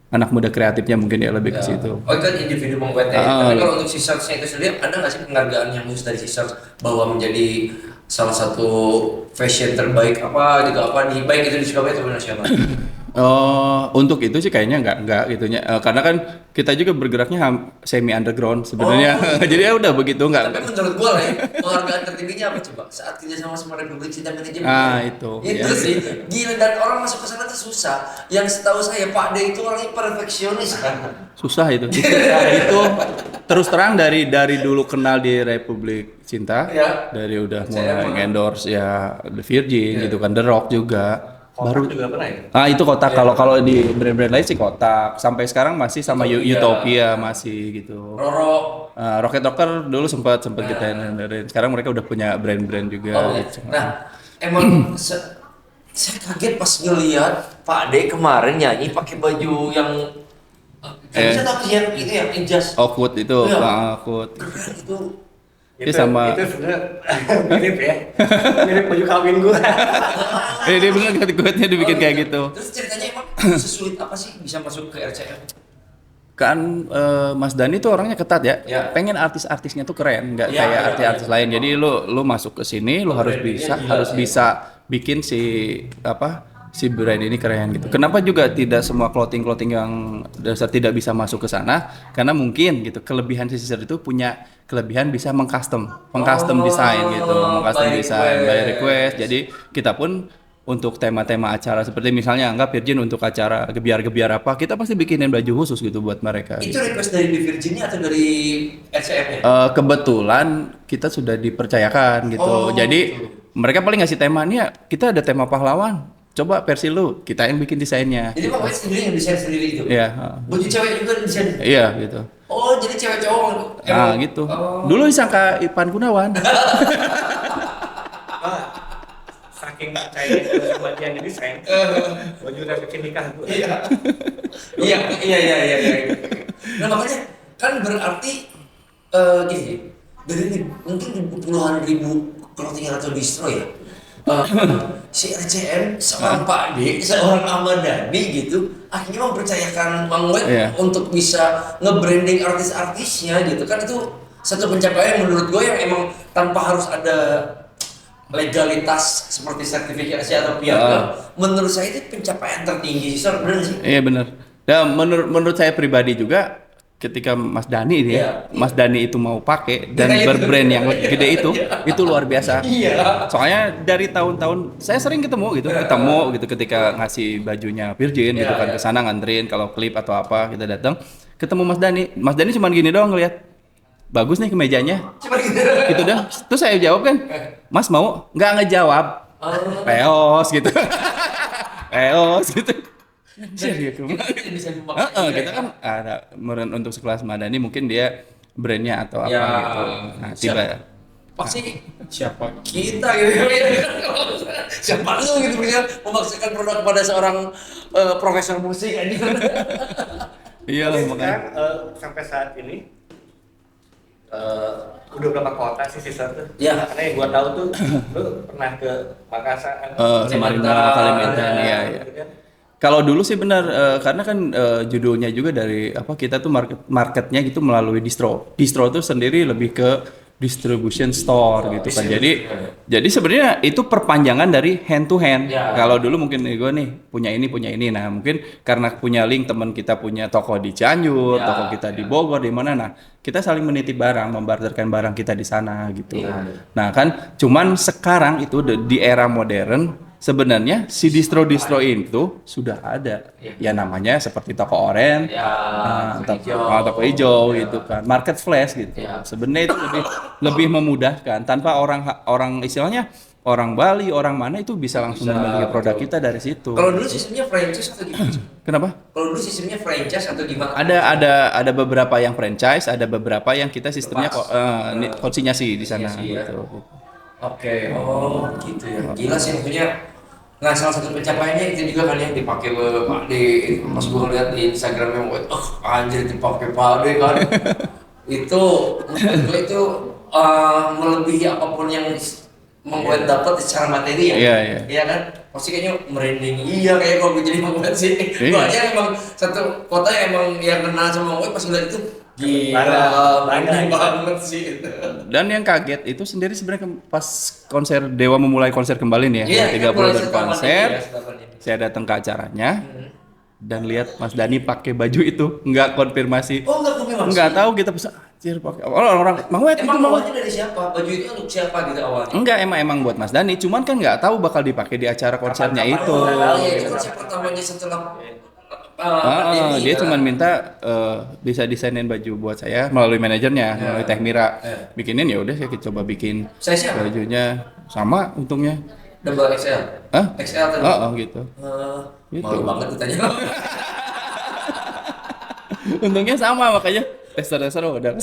C: anak muda kreatifnya mungkin ya lebih ke situ.
A: Oh itu kan individu mengwetnya. Tapi kalau untuk Sisters-nya itu sendiri ada nggak sih penghargaan yang khusus dari Sisters bahwa menjadi salah satu fashion terbaik apa gitu apa di baik itu di Sukabumi atau di nasional?
C: Untuk itu sih kayaknya enggak gitunya. Karena kan kita juga bergeraknya semi underground sebenarnya. Jadi ya udah begitu enggak.
A: Tapi menurut gua lah ya, penghargaan tertingginya apa coba? Saat kerja sama Republik Cinta Manajemen.
C: Itu.
A: Itu
C: Ya.
A: sih. Gila, dan orang masuk ke sana tuh susah. Yang setahu saya Pak D itu orangnya perfeksionis kan.
C: Susah itu. Itu terus terang dari dulu kenal di Republik Cinta,
A: Ya.
C: dari udah
A: Saya
C: mulai endorse ya The Virgin gitu kan, The Rock juga.
B: Baru juga pernah ya?
C: Itu kotak. Kalau di brand-brand lain sih kotak. Sampai sekarang masih sama
A: Utopia.
C: Utopia masih gitu.
A: Roro.
C: Rocket Rocker dulu sempat kita dengerin. Sekarang mereka udah punya brand-brand juga.
A: Oh,
C: gitu.
A: nah, emang saya kaget pas ngeliat Pak D kemarin nyanyi pakai baju yang saya tahu yang itu yang jas.
C: Awkward itu,
A: Iya.
C: Awkward.
A: Keren itu.
C: Itu sama-
B: Itu sebenarnya mirip ya. Mirip baju kawin gua.
C: Dia bener gue dibikin kayak gitu.
A: Terus ceritanya emang sesulit apa sih bisa masuk ke RCM?
C: Kan Mas Dani tuh orangnya ketat ya.
A: Ya.
C: Pengen artis-artisnya tuh keren, nggak
A: Ya,
C: kayak
A: ya,
C: artis-artis lain. Jadi lu masuk ke sini, lu harus
A: brandingnya
C: bisa
A: jelas,
C: bisa bikin si brand ini keren gitu. Kenapa juga tidak semua clothing yang dasar tidak bisa masuk ke sana? Karena mungkin gitu kelebihan si Sister itu punya kelebihan bisa mengcustom desain gitu, mengcustom
A: by
C: desain by
A: request.
C: request. Jadi kita pun untuk tema-tema acara seperti misalnya anggap Virgin untuk acara gebiar-gebiar apa, kita pasti bikinin baju khusus gitu buat mereka.
A: Itu request dari The Virginia atau dari RCM-nya?
C: Kebetulan kita sudah dipercayakan gitu.
A: Oh,
C: Jadi
A: gitu.
C: mereka paling ngasih tema nih ya, kita ada tema pahlawan. Coba versi lu, kita yang bikin desainnya.
A: Jadi Pak Wes sendiri yang desain sendiri itu?
C: Iya,
A: Baju cewek juga desain?
C: iya gitu.
A: Oh, jadi cewek cowok
C: Nah gitu.
A: Oh.
C: Dulu disangka Ipan Gunawan.
B: Saking percaya sama dia yang desain. Baju resepsi nikah gua.
A: Iya. Iya. Nah makanya kan berarti gini, dari mungkin puluhan ribu clothing atau distro ya. Si RCM seorang Pak D, seorang Ahmad Dhani gitu, akhirnya mempercayakan Mang Wet
C: Iya.
A: untuk bisa nge-branding artis-artisnya gitu kan, itu satu pencapaian menurut gue yang emang tanpa harus ada legalitas seperti sertifikasi atau piagam. Menurut saya itu pencapaian tertinggi sih, Sor, bener nggak sih?
C: Iya benar. Dan menurut saya pribadi juga ketika Mas Dani dia,
A: Iya.
C: Mas Dani itu mau pakai dan
A: Iya,
C: berbrand yang
A: iya.
C: gede itu luar biasa.
A: Iya.
C: Soalnya dari tahun-tahun saya sering ketemu gitu ketika ngasih bajunya Virgin gitu
A: Iya,
C: kan
A: iya.
C: ke sana nganterin kalau klip atau apa kita datang ketemu Mas Dani. Mas Dani cuma gini doang ngeliat. Bagus nih kemejanya.
A: Cuma gitu.
C: Gitu dah. Terus saya jawab kan, Mas mau? Nggak ngejawab. Peos gitu. Peos gitu. Serius
A: Bisa dimaksud.
C: kita kan ada untuk sekelas Madani mungkin dia brandnya atau apa
A: Ya,
C: gitu. Nah, tiba
A: pasti siapa kita gitu siapa lu gitu bisa memaksakan produk kepada seorang profesor musik ini.
C: iya lah
B: Tapi
C: makanya.
B: sekarang sampai saat ini udah berapa kota sih sisa tuh?
A: Ya.
B: Karena yang gua tahu tuh lu pernah ke Makassar kan?
C: Samarinda, Kalimantan,
B: Ya,
C: iya.
B: gitu kan.
C: Kalau dulu sih benar karena kan judulnya juga dari apa kita tuh marketnya gitu melalui distro. Distro tuh sendiri lebih ke distribution store gitu kan. Jadi sebenarnya itu perpanjangan dari hand to hand.
A: Ya.
C: Kalau dulu mungkin gue nih punya ini. Nah, mungkin karena punya link teman kita punya toko di Cianjur,
A: Ya,
C: toko kita di Bogor, di mana. Nah, kita saling menitip barang, membarterkan barang kita di sana gitu.
A: Ya.
C: Nah, kan cuman sekarang itu di era modern sebenarnya si distro-distro itu sudah ada. Ya namanya seperti toko oren,
A: Ya,
C: toko hijau gitu kan, market flash gitu.
A: Ya.
C: Sebenarnya itu lebih memudahkan tanpa orang istilahnya orang Bali, orang mana itu bisa langsung membeli produk kita dari situ.
A: Kalau dulu sistemnya franchise atau gimana?
C: Kenapa?
A: Kalau dulu sistemnya franchise atau gimana?
C: Ada beberapa yang franchise, ada beberapa yang kita sistemnya konsinyasi di sana
A: Konsinyasi, ya.
C: gitu.
A: Oke, oh gitu ya. Gila sih maksudnya. Nah, salah satu pencapaiannya itu juga kan yang dipakai Pak D. Pas gue lihat di Instagramnya, anjir dipakai Pak D kan. Itu menurut gue itu melebihi apapun yang membuat dapat secara materi ya.
C: Iya.
A: Iya kan? Pasti kayaknya merinding. Iya kayak kalau gue jadi membuat sih.
C: Iya.
A: Soalnya emang satu kota yang emang yang kenal sama gue pas ngeliat itu gila, merinding banget sih.
C: Dan yang kaget itu sendiri sebenarnya pas Dewa memulai konser kembali nih ya,
A: Iya,
C: 30
A: mulai
C: dan
A: setelah
C: konser.
A: pandemi ya, setelah pandemi.
C: Saya datang ke acaranya dan lihat Mas Dani pakai baju itu, nggak konfirmasi.
A: Oh, enggak konfirmasi.
C: Nggak tahu kita bisa anjir pakai. Orang Mang Wet itu
A: Emang
C: Mang Wet.
A: awalnya dari siapa? Baju itu untuk siapa gitu awalnya?
C: Enggak, emang buat Mas Dani, cuman kan nggak tahu bakal dipakai di acara konsernya itu.
A: Oh, iya, itu konsep pertamanya setelah pandemi,
C: Dia
A: ya.
C: cuma minta bisa desainin baju buat saya melalui manajernya, melalui Teh Mira. Bikinin ya udah saya coba bikin
A: Size-nya apa?
C: bajunya sama untungnya.
A: Double XL.
C: Hah?
A: XL atau
C: Gitu. Gitu.
A: malu banget ditanya.
C: Untungnya sama makanya tester udah.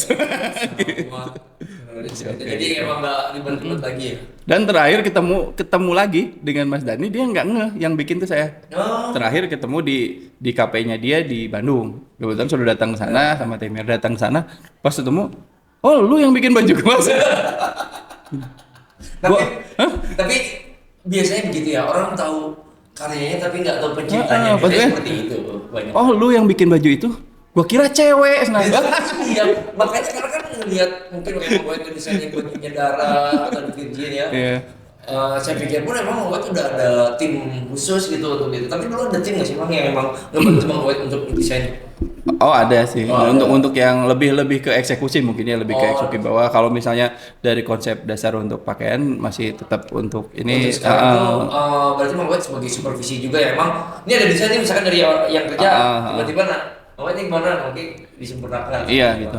A: Jadi emang nggak ribet-ribet lagi ya.
C: Dan terakhir ketemu lagi dengan Mas Dani, dia nggak ngeh yang bikin tuh saya.
A: Oh.
C: Terakhir ketemu di KP-nya dia di Bandung. Kebetulan sudah datang ke sana sama Temir datang ke sana. Pas ketemu, oh lu yang bikin baju gue Mas.
A: Tapi biasanya begitu ya, orang tahu karyanya tapi nggak tahu penciptanya.
C: Betul.
A: Biasanya seperti itu banyak.
C: Oh lu yang bikin baju itu? Gua kira cewek. Nah,
A: Iya, makanya karena kan ngelihat mungkin kayak mau itu desainnya bajunya Dara atau Virgin ya.
C: Iya.
A: Saya pikir pun emang Mang udah ada tim khusus gitu untuk itu. Tapi dulu ada tim nggak sih Mang yang emang ngebantu Mang untuk desain?
C: Oh ada sih.
A: Oh, ada.
C: Untuk yang lebih ke eksekusi mungkin ya lebih ke eksekusi bahwa kalau misalnya dari konsep dasar untuk pakaian masih tetap untuk ini.
A: Untuk sekarang tuh berarti Mang sebagai supervisi juga ya emang. Ini ada desain nih misalkan dari yang kerja tiba-tiba Mang ini gimana? Oke disempurnakan.
C: Iya gitu.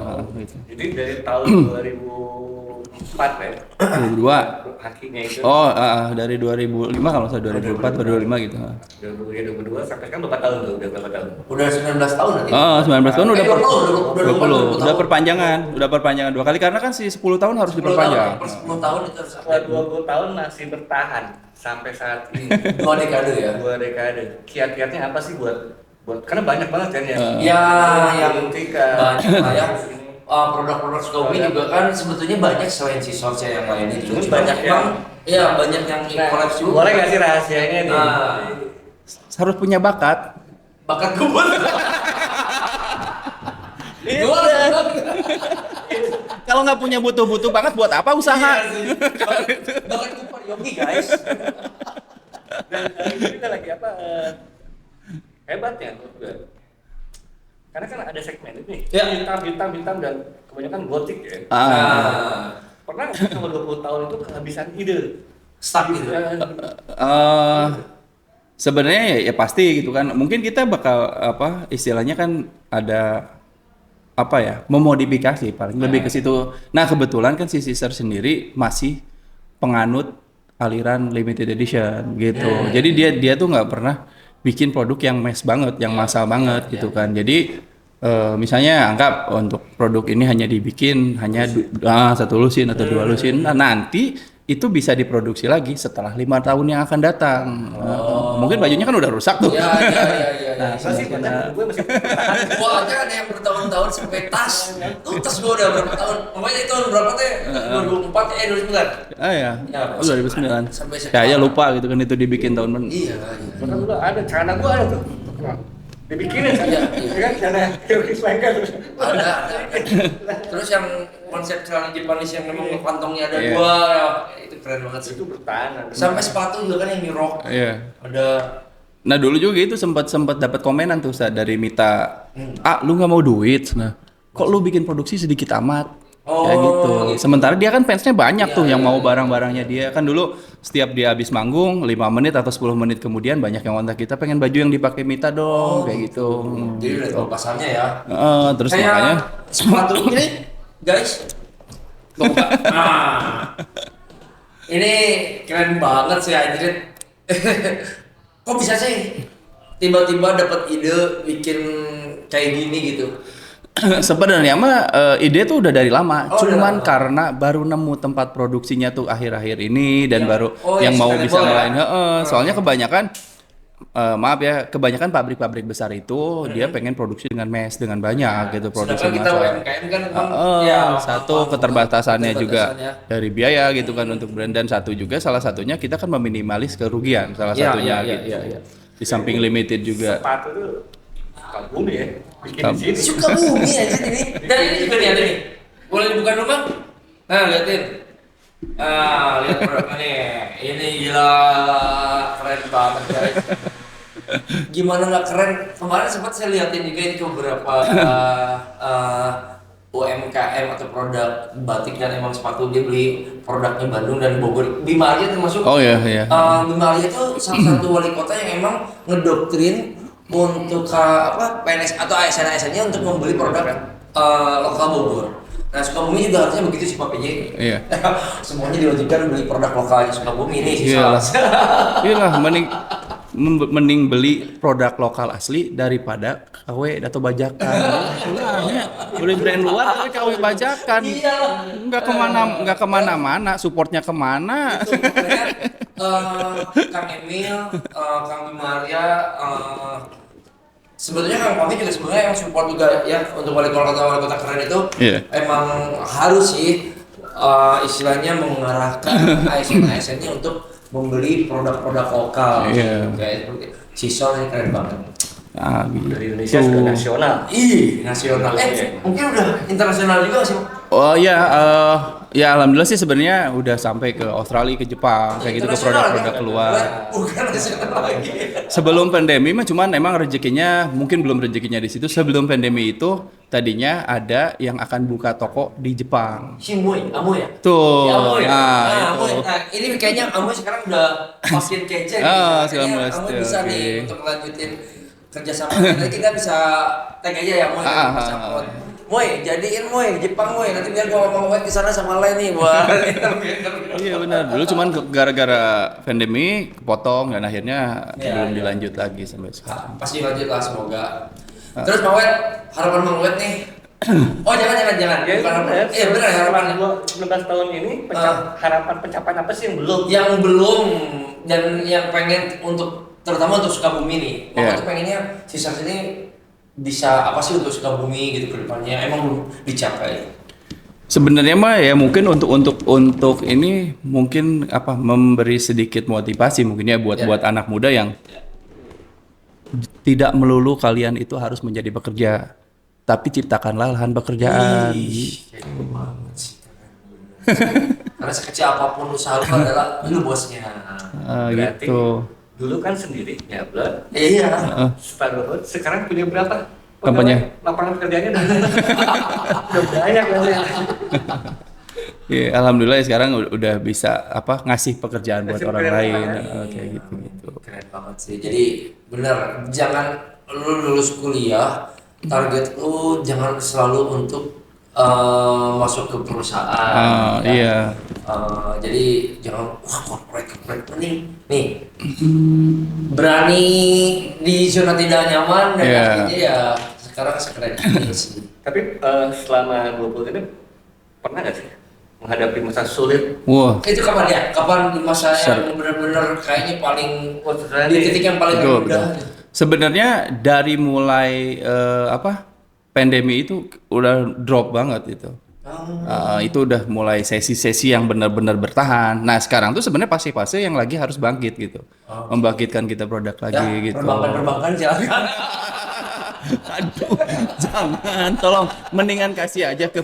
B: Jadi dari tahun 2004 ya.
C: 2002.
B: Hakinya itu.
C: Oh, dari 2005 kalau saya 2004 atau 2005 gitu.
B: 2022 sampai kan berapa tahun tuh? Udah berapa tahun?
A: Udah 19 tahun nanti.
C: Oh, 19 tahun udah
A: 20
C: udah perpanjangan 2 kali karena kan si 10 tahun harus
A: 10
C: diperpanjang.
A: tahun, per 10 tahun itu harus
B: Setelah 20 tahun masih bertahan sampai saat ini.
A: 2 dekade ya.
B: 2 dekade. Kiat-kiatnya apa sih buat karena banyak banget kan ya.
A: Ya, yang
B: Tika.
A: banyak lah ya. Produk-produk Scoby juga kan sebetulnya banyak selain si source yang lainnya juga.
B: Cuma banyak
A: Bang, ya banyak yang collab juga.
B: Boleh nggak sih rahasianya nih?
C: Harus punya bakat.
A: Bakat kebun.
C: Iya. Kalau nggak punya butuh-butuh banget buat apa usaha?
A: Iya sih. Bahkan Cooper Yogi guys.
B: Dan ini kita lagi apa hebatnya menurut gue. Karena kan ada segmen ini,
A: Ya.
B: bintang dan kebanyakan gotik ya. Pernah nggak sih selama 20 tahun itu kehabisan ide?
A: Stuck gitu.
C: Eh, Sebenarnya ya pasti gitu kan. Mungkin kita bakal apa istilahnya kan ada apa ya memodifikasi paling lebih ke situ. Nah kebetulan kan si Caesar sendiri masih penganut aliran limited edition gitu. Jadi dia tuh nggak pernah bikin produk yang mass banget, yang massal banget gitu kan. Jadi misalnya anggap untuk produk ini hanya dibikin hanya satu lusin atau dua lusin. Nah nanti itu bisa diproduksi lagi setelah 5 tahun yang akan datang. Mungkin bajunya kan udah rusak tuh.
A: Iya.
C: Nah,
B: Masih banyak, gue masih
A: Gua aja ada yang bertahun-tahun sampai tas. Tuh tas gua udah berapa tahun? Pokoknya itu tahun berapa teh? 2004 2009.
C: Ya.
A: Ya,
C: Oh, 2009.
A: sampai sekarang.
C: Kayaknya lupa gitu kan itu dibikin tahun berapa.
A: Iya.
B: Bahkan dulu ada celana gue ada tuh. Dibikinin kan?
A: Iya.
B: Kan celana Yogi Slanker.
A: Ada. Terus yang konsep celana Japanese yang memang kantongnya ada
C: Iya.
A: dua, ya, itu keren banget sih.
B: Itu bertahan.
A: Sampai sepatu juga kan yang New Rock.
C: Iya.
A: Ada.
C: Nah dulu juga itu sempat dapat komenan tuh dari Mita, lu nggak mau duit, nah kok lu bikin produksi sedikit amat, kayak gitu.
A: Gitu.
C: Sementara dia kan fansnya banyak tuh
A: Iya,
C: yang
A: iya,
C: mau
A: iya.
C: barang-barangnya dia kan dulu setiap dia habis manggung 5 menit atau 10 menit kemudian banyak yang kontak kita pengen baju yang dipakai Mita dong, kayak gitu.
A: Jadi udah tahu pasarnya ya.
C: Terus
A: Kayak
C: makanya
A: sepatu ini, guys. Tuh, Kak. Ini keren banget sih Adrit. Kok bisa sih tiba-tiba dapat ide bikin kayak gini gitu?
C: sebenarnya mah ide tuh udah dari lama,
A: Oh, udah
C: cuman
A: lama.
C: karena baru nemu tempat produksinya tuh akhir-akhir ini dan
A: Iya.
C: baru
A: Oh,
C: yang
A: yang
C: mau
A: sustainable
C: bisa
A: ya?
C: ngelain. Soalnya kebanyakan maaf ya, kebanyakan pabrik-pabrik besar itu dia pengen produksi dengan mass dengan banyak gitu produksi
A: Sedangkan kita
C: massal.
A: UMKM kan memang ya,
C: Satu
A: apa,
C: keterbatasannya juga
A: keterbatasannya.
C: dari biaya gitu kan untuk brand, dan satu juga salah satunya kita kan meminimalis kerugian salah
A: Iya,
C: satunya
A: iya,
C: gitu.
A: iya, iya.
C: Di samping limited juga.
B: Sepatu tuh kagum ya. Bikin
C: Kagum.
B: di sini.
A: Suka bumi aja ini. Dan ini juga nih ada nih. Boleh dibuka dulu Bang? Nah, liatin. Lihat produknya nih. Ini gila keren banget guys. Gimana nggak keren? Kemarin sempat saya liatin juga ini ke beberapa UMKM atau produk batik dan emang sepatu dia beli produknya Bandung dan Bogor. Bima Arya termasuk.
C: Oh iya iya.
A: Bima Arya itu salah satu wali kota yang emang ngedoktrin untuk PNS atau ASN-ASN-nya untuk membeli produk lokal Bogor. Nah Sukabumi juga harusnya begitu sih Pak PJ.
C: Iya.
A: Semuanya diwajibkan beli produk lokalnya Sukabumi nih sih.
C: Iyalah. Iyalah, mending beli produk lokal asli daripada KW atau bajakan. Sulahnya beli brand luar tapi KW bajakan.
A: Iyalah.
C: Nggak kemana-mana, supportnya kemana?
A: Itu makanya Kang Emil, Kang Bima Arya, sebetulnya Kang Pami juga sebenarnya yang support juga ya untuk wali kota keren itu.
C: Iya.
A: Emang harus sih istilahnya mengarahkan ASN-ASN-nya untuk membeli produk-produk lokal.
C: Iya.
A: Kayak seperti Sisol ini keren banget.
C: Ah, gitu.
B: Dari Indonesia sudah nasional.
A: Nasional. Mungkin udah internasional juga nggak sih?
C: Oh iya, ya alhamdulillah sih sebenarnya udah sampai ke Australia, ke Jepang, kayak gitu ke
A: Internasional
C: produk-produk
A: kan?
C: keluar.
A: Bukan nasional lagi.
C: Sebelum pandemi mah cuman emang rezekinya mungkin belum rezekinya di situ. Sebelum pandemi itu tadinya ada yang akan buka toko di Jepang.
A: Amoy ya?
C: Tuh.
A: Ya, Amoy.
C: Nah,
A: Amoy.
C: itu.
A: Nah, ini kayaknya Amoy sekarang udah makin kece.
C: Sekarang mulai
A: Amoy
C: setel,
A: bisa
C: oke.
A: nih untuk melanjutin kerjasama. Nanti kita bisa tag aja ya Amoy. Bisa upload. Moy, jadiin Moy Jepang Moy. Nanti biar gua ngomong ke sana sama Le nih buat.
C: Iya benar. Dulu cuman gara-gara pandemi kepotong dan akhirnya
A: Iya,
C: belum
A: iya.
C: dilanjut lagi sampai sekarang.
A: Pasti lanjut lah semoga. Terus Mang Wet, harapan Mang Wet nih. Oh jangan.
B: Ya,
A: Bukan harapan.
B: benar.
A: Iya benar harapan.
B: 19 tahun ini harapan pencapaian apa sih yang belum?
A: Yang belum dan yang pengen untuk terutama untuk Sukabumi nih. Mang Wet
C: Iya.
A: tuh pengennya sisa ini bisa apa sih untuk Sukabumi gitu ke depannya, emang belum dicapai.
C: Sebenarnya mah ya mungkin untuk ini mungkin apa memberi sedikit motivasi mungkin ya buat
A: Ya.
C: buat anak muda yang tidak melulu kalian itu harus menjadi pekerja. tapi ciptakanlah lahan pekerjaan.
A: Keren banget sih. Karena sekecil apapun usaha lu adalah lu bosnya.
B: Berarti
C: Gitu.
B: dulu kan sendiri ya Blon.
A: Iya.
B: Separuh sekarang punya berapa?
C: Kampanye?
B: Lapangan kerjanya udah banyak kan ya.
C: Ya, alhamdulillah ya sekarang udah bisa ngasih pekerjaan buat
B: Ngasih
C: orang
B: pekerjaan
C: lain.
B: orang lain.
C: Kayak gitu.
A: Keren banget sih. Jadi benar, jangan lu lulus kuliah, target lu jangan selalu untuk masuk ke perusahaan.
C: Iya.
A: Jadi jangan corporate nih berani di zona tidak nyaman dan
C: Iya.
A: akhirnya ya sekarang sekeren ini sih.
B: Tapi selama 20 ini pernah nggak sih menghadapi masa sulit?
C: Wah,
A: Itu kapan ya? Kapan di masa
C: Ser-
A: yang benar-benar kayaknya paling
B: Wah,
A: di titik yang paling
C: betul,
A: rendah?
C: betul. Sebenarnya dari mulai pandemi itu udah drop banget itu. Itu udah mulai sesi-sesi yang benar-benar bertahan. Nah sekarang tuh sebenarnya fase-fase yang lagi harus bangkit gitu, membangkitkan kita produk lagi gitu.
A: Perbankan silakan.
C: Aduh, jangan, tolong, mendingan kasih aja ke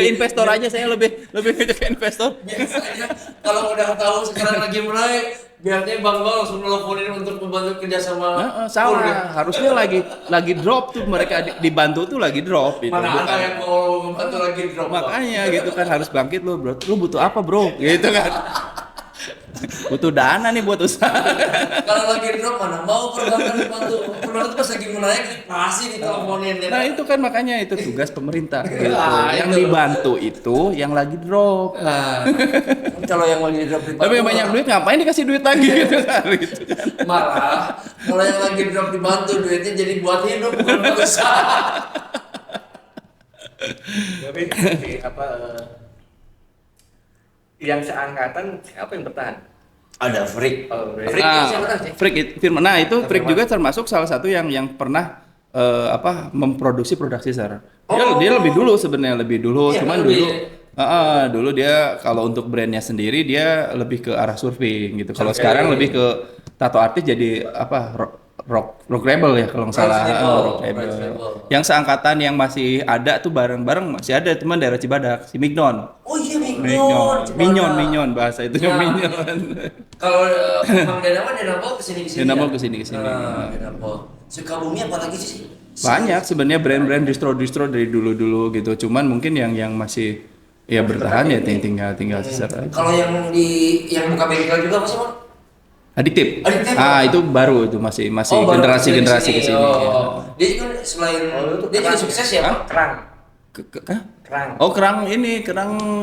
C: investor aja, saya lebih ngajak ke investor.
A: Biasanya kalau udah tahu sekarang lagi mulai, biasanya bang langsung nelfonin untuk membantu kerjasama.
C: Salah, harusnya lagi drop tuh, mereka dibantu tuh lagi drop gitu.
A: Mana
C: bukan.
A: ada yang mau membantu lagi drop? Bang?
C: Makanya gitu kan harus bangkit lu, bro. Lu butuh apa, bro? Gitu kan. Butuh dana nih buat usaha.
A: Kalau lagi drop mana mau perbankan dibantu? Perbankan pas lagi mau naik pasti diteleponin.
C: Nah itu kan makanya itu tugas pemerintah gitu. Yang
A: itu.
C: dibantu itu yang lagi drop.
A: Nah, kalau yang lagi drop dibantu.
C: Tapi yang banyak duit ngapain dikasih duit lagi gitu kan? Gitu kan.
A: Malah kalau yang lagi drop dibantu duitnya jadi buat hidup bukan buat usaha.
B: Tapi yang seangkatan siapa yang bertahan?
A: Ada freak.
B: Oh, Ray.
A: Freak siapa sih?
C: Firman. Nah itu Frick juga termasuk salah satu yang pernah memproduksi produk Caesar. Dia lebih dulu sebenarnya lebih dulu.
A: Iya,
C: Cuman
A: lebih.
C: dulu dia kalau untuk brandnya sendiri dia lebih ke arah surfing gitu. Kalau sekarang lebih ke tato artis jadi rock rebel ya kalau nggak salah. Rock rebel. Yang seangkatan yang masih ada tuh bareng-bareng masih ada teman daerah Cibadak si Mignon.
A: Oh iya Mignon.
C: Minyon bahasa itu
A: Ya.
C: Minyon.
A: Kalau Bang Denamo kesini.
C: Denamo kesini.
A: Denamo. Sukabumi apa lagi sih?
C: Banyak sebenarnya brand-brand distro dari dulu gitu. Cuman mungkin yang masih ya bertahan ya tinggal Caesar aja.
A: Kalau yang buka bengkel juga apa sih Bang?
C: Adiktif.
A: Adiktif,
C: Ah, itu baru itu masih
A: baru
C: generasi kesini.
A: Oh. Dia juga selain dia juga sukses ya Bang?
B: Kerang.
C: Hah?
B: Kerang.
C: Oh, kerang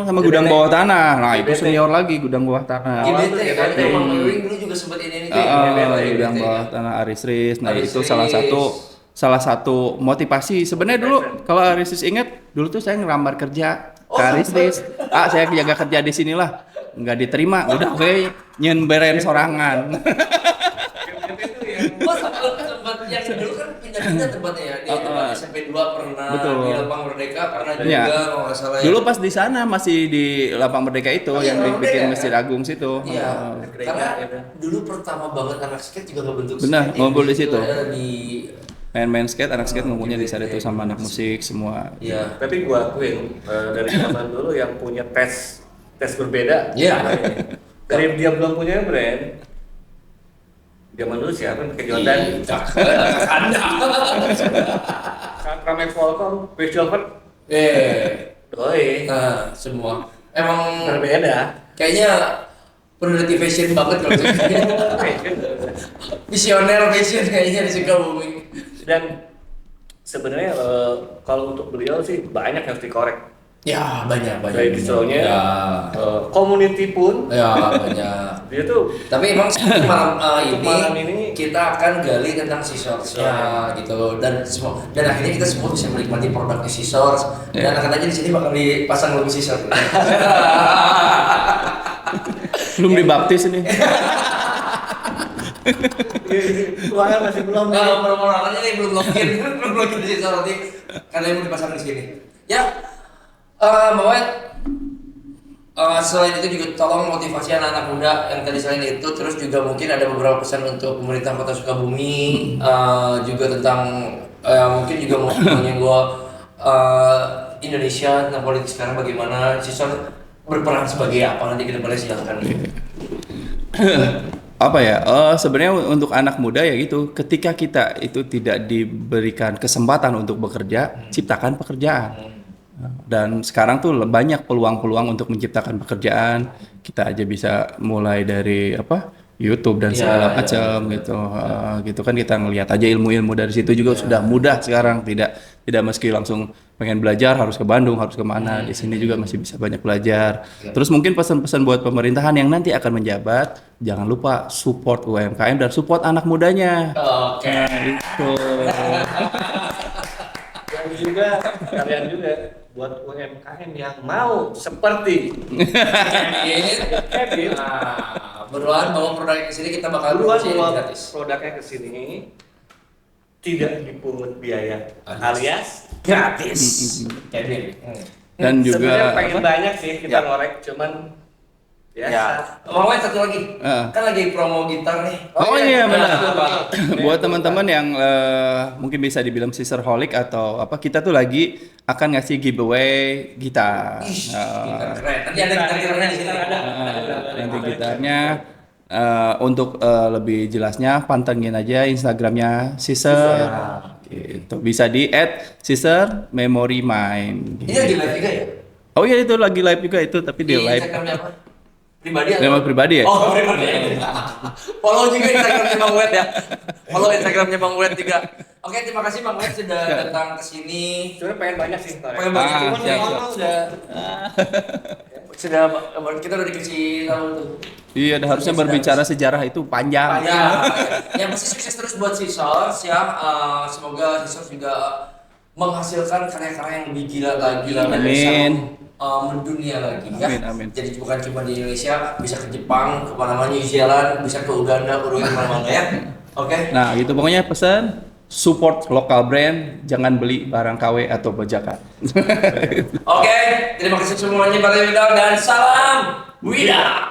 C: sama gudang
B: GBT.
C: bawah tanah. Nah, itu
B: GBT.
C: senior lagi gudang bawah tanah.
A: GBT kan?
B: GBT.
A: Bang Wiwing dulu juga sempat ini tuh.
C: Gudang bawah tanah Aris Riz. Nah,
A: Aris
C: itu
A: Riz.
C: salah satu motivasi. Sebenarnya dulu kalau Aris Riz ingat, dulu tuh saya ngelamar kerja ke Aris Riz. Saya jaga kerja di sinilah. Nggak diterima. Udah gue nyemberen sorangan.
A: Oh, sempat yang dulu kan pindah-pindah tempatnya ya. Di tempat SMP 2 pernah,
C: Betul.
A: di Lapang Merdeka pernah juga
C: Iya.
A: kalau nggak salah.
C: Dulu pas di sana masih di Lapang Merdeka itu
A: Oh, iya,
C: yang
A: Lapang
C: dibikin
A: Merdeka,
C: Masjid
A: kan?
C: Agung situ.
A: Iya,
B: Gereja,
A: karena
B: gitu.
A: dulu pertama banget anak skate juga ngebentuk
C: Benar,
A: skate
C: ngumpul di
A: itu
C: situ.
A: ada di
C: Main skate, anak skate ngumpulnya di sana itu sama anak musik semua.
A: Iya.
B: Tapi gua akuin dari zaman dulu yang punya tes berbeda.
A: Iya.
B: Dari dia belum punya brand. Zaman dulu siapa yang pakai Jordan?
A: Anda.
B: Rame Volcom, Base Velvet. Doi.
A: Nah, semua emang
B: Berbeda.
A: kayaknya peneliti fashion banget kalau visioner fashion kayaknya di Sukabumi.
B: Dan sebenarnya kalau untuk beliau sih banyak yang harus dikorek.
A: Ya banyak.
B: Dari distronya,
A: Ya,
B: community pun
A: ya banyak.
B: dia tuh
A: Tapi emang
B: Untuk malam ini
A: kita akan gali tentang Scissors-nya gitu dan akhirnya kita semua bisa menikmati produknya Scissors dan katanya di sini bakal dipasang logo Scissors.
C: Belum dibaptis ini.
B: ruangan masih belum.
A: Nah, orang-orangnya nih belum login di Scissors nanti karena yang mau dipasang di sini. Ya, selain itu juga tolong motivasi anak-anak muda yang tadi selain itu terus juga mungkin ada beberapa pesan untuk pemerintah Kota Sukabumi juga tentang mungkin juga mau nyenggol Indonesia tentang politik sekarang bagaimana Sisor berperan sebagai apa nanti ke depannya silahkan.
C: Apa ya? Sebenarnya untuk anak muda ya gitu. Ketika kita itu tidak diberikan kesempatan untuk bekerja, ciptakan pekerjaan. Dan sekarang tuh banyak peluang-peluang untuk menciptakan pekerjaan. Kita aja bisa mulai dari YouTube dan segala macam gitu. Gitu kan kita ngelihat aja ilmu-ilmu dari situ juga sudah mudah sekarang. Tidak meski langsung pengen belajar harus ke Bandung, harus kemana. Di sini juga masih bisa banyak belajar. Terus mungkin pesan-pesan buat pemerintahan yang nanti akan menjabat, jangan lupa support UMKM dan support anak mudanya.
A: Oke.
C: Itu.
B: Dan juga kalian juga buat UMKM yang mau seperti Kevin,
A: Berulang bawa produknya ke sini kita bakal
B: duluan
A: produksi
B: bawa
A: gratis.
B: produknya ke sini tidak dipungut biaya
A: Alias.
B: alias gratis.
A: Kevin.
C: Dan juga
B: Sebenarnya pengen
C: apa?
B: banyak sih kita
A: Ya.
B: ngorek, cuman biasa.
A: Ya. Bang Wet satu lagi.
C: Ah.
A: Kan lagi promo gitar nih.
C: Oh iya benar.
A: Apa?
C: Buat teman-teman yang mungkin bisa dibilang sisterholic atau apa, kita tuh lagi akan ngasih giveaway gitar.
A: Ih, gitar keren. Nanti ada gitar-gitarnya di sini.
C: Nanti gitarnya untuk lebih jelasnya pantengin aja Instagramnya Sister. Gitu. Bisa di @sistermemorymind.
A: Ini lagi live juga ya?
C: Oh iya itu lagi live juga itu, tapi di live.
A: Instagramnya apa? Pribadi atau?
C: Memang pribadi ya?
A: Oh, pribadi. Follow juga Instagramnya Bang Wet ya. Follow Instagramnya Bang Wet juga. Oke, terima kasih Bang Wet sudah datang ke sini.
B: Sebenarnya pengen banyak sih ntar ya.
A: Pakai baju cuman
C: siap,
A: memang
C: siap.
A: sudah kita udah dikasih tahu tuh.
C: Iya, harusnya berbicara sejarah itu panjang.
A: Yang pasti sukses terus buat Sisors ya. Semoga Sisors juga menghasilkan karya-karya yang lebih gila lagi dan bisa
C: Amin.
A: mendunia lagi ya.
C: Amin, amin.
A: Jadi bukan cuma di Indonesia, bisa ke Jepang, kemana-mana, New Zealand, bisa ke Uganda, Uruguay, kemana-mana ya. Oke.
C: Nah, gitu pokoknya pesan support lokal brand, jangan beli barang KW atau bajakan.
A: Oke, terima kasih semuanya Pak Wida dan salam Wida.